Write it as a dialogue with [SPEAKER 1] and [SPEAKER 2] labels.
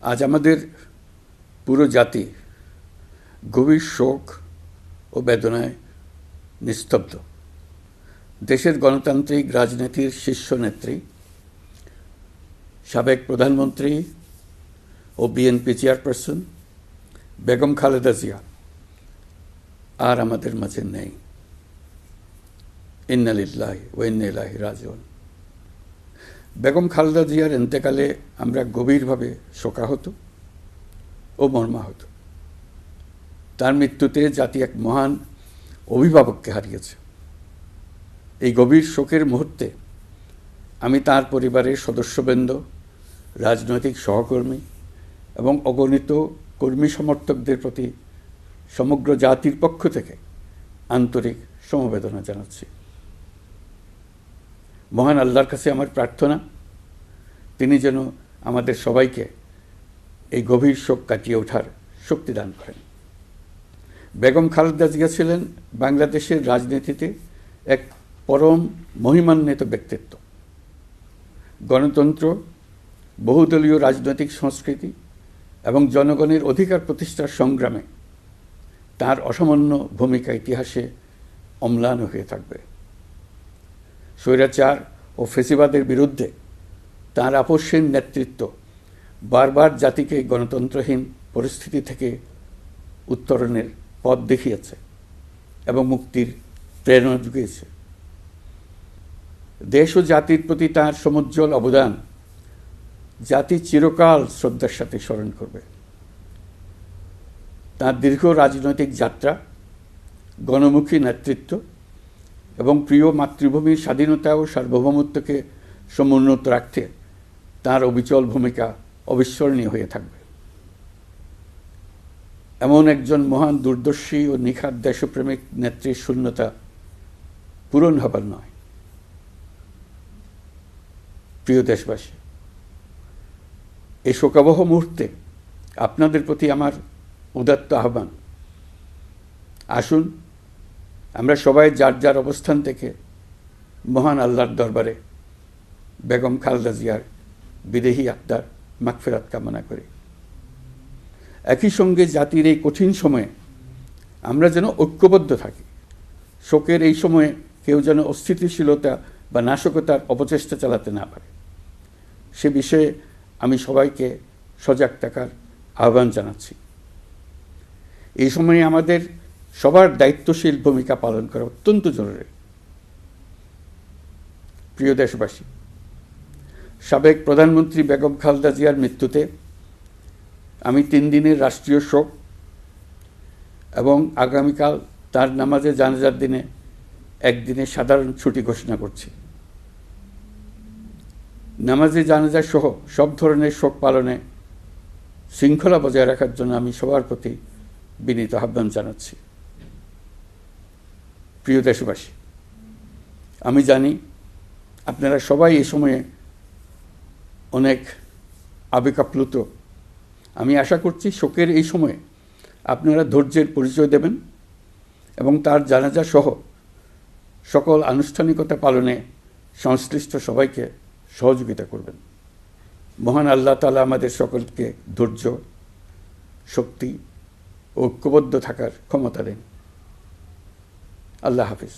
[SPEAKER 1] আজ আমাদের পুরো জাতি গভীর শোক ও বেদনায় নিস্তব্ধ। দেশের গণতান্ত্রিক রাজনীতির শীর্ষ নেত্রী, সাবেক প্রধানমন্ত্রী ও বিএনপি চেয়ারপারসন বেগম খালেদা জিয়া আর আমাদের মাঝে নেই। ইন্না লিল্লাহি ওয়া ইন্না ইলাইহি রাজিউন। বেগম খালেদা জিয়ার ইন্তেকালে আমরা গভীরভাবে শোকাহত ও মর্মাহত। তার মৃত্যুতে জাতি এক মহান অভিভাবককে হারিয়েছে। এই গভীর শোকের মুহূর্তে আমি তার পরিবারের সদস্যবৃন্দ, রাজনৈতিক সহকর্মী এবং অগণিত কর্মী সমর্থকদের প্রতি সমগ্র জাতির পক্ষ থেকে আন্তরিক সমবেদনা জানাচ্ছি। মহান আল্লাহর কাছে আমার প্রার্থনা, তিনি যেন আমাদের সবাইকে এই গভীর শোক কাটিয়ে ওঠার শক্তি দান করেন। বেগম খালেদা জিয়া ছিলেন বাংলাদেশের রাজনীতিতে এক পরম মহিমান্বিত ব্যক্তিত্ব। গণতন্ত্র, বহুদলীয় রাজনৈতিক সংস্কৃতি এবং জনগণের অধিকার প্রতিষ্ঠার সংগ্রামে তার অসামান্য ভূমিকা ইতিহাসে অম্লান হয়ে থাকবে। স্বৈরাচার ও ফেসিবাদের বিরুদ্ধে তাঁর আপসহীন নেতৃত্ব বারবার জাতিকে গণতন্ত্রহীন পরিস্থিতি থেকে উত্তরণের পথ দেখিয়েছে এবং মুক্তির প্রেরণা জুগিয়েছে। দেশ ও জাতির প্রতি তাঁর সমুজ্জ্বল অবদান জাতি চিরকাল শ্রদ্ধার সাথে স্মরণ করবে। তাঁর দীর্ঘ রাজনৈতিক যাত্রা, গণমুখী নেতৃত্ব এবং প্রিয় মাতৃভূমির স্বাধীনতা ও সার্বভৌমত্বকে সমুন্নত রাখতে তাঁর অবিচল ভূমিকা অবিস্মরণীয় হয়ে থাকবে। এমন একজন মহান দূরদর্শী ও নিখাদ দেশপ্রেমিক নেত্রীর শূন্যতা পূরণ হবার নয়। প্রিয় দেশবাসী, এই শোকাবহ মুহূর্তে আপনাদের প্রতি আমার উদাত্ত আহ্বান, আসুন আমরা সবাই যার যার অবস্থান থেকে মহান আল্লাহর দরবারে বেগম খালেদা জিয়ার বিদেহী আত্মার মাগফিরাত কামনা করি। একই সঙ্গে জাতির এই কঠিন সময়ে আমরা যেন ঐক্যবদ্ধ থাকি। শোকের এই সময়ে কেউ যেন অস্থিতিশীলতা বা নাশকতার অপচেষ্টা চালাতে না পারে, সে বিষয়ে আমি সবাইকে সজাগ থাকার আহ্বান জানাচ্ছি। এই সময়ে আমাদের সবার দায়িত্বশীল ভূমিকা পালন করা অত্যন্ত জরুরি। প্রিয় দেশবাসী, সাবেক প্রধানমন্ত্রী বেগম খালেদা জিয়ার মৃত্যুতে আমি 3 দিনের রাষ্ট্রীয় শোক এবং আগামীকাল তার নামাজে জানাজার দিনে একদিনের সাধারণ ছুটি ঘোষণা করছি। নামাজে জানাজা সহ সব ধরনের শোক পালনে শৃঙ্খলা বজায় রাখার জন্য আমি সবার প্রতি বিনীত আহ্বান জানাচ্ছি। প্রিয় দেশবাসী, আমি জানি আপনারা সবাই এই সময়ে অনেক আবেগাপ্লুত। আমি আশা করছি শোকের এই সময়ে আপনারা ধৈর্যের পরিচয় দেবেন এবং তার জানাজা সহ সকল আনুষ্ঠানিকতা পালনে সংশ্লিষ্ট সবাইকে সহযোগিতা করবেন। মহান আল্লাহ তাআলা আমাদের সকলকে ধৈর্য, শক্তি ও ঐক্যবদ্ধ থাকার ক্ষমতা দেন। আল্লাহ হাফিজ।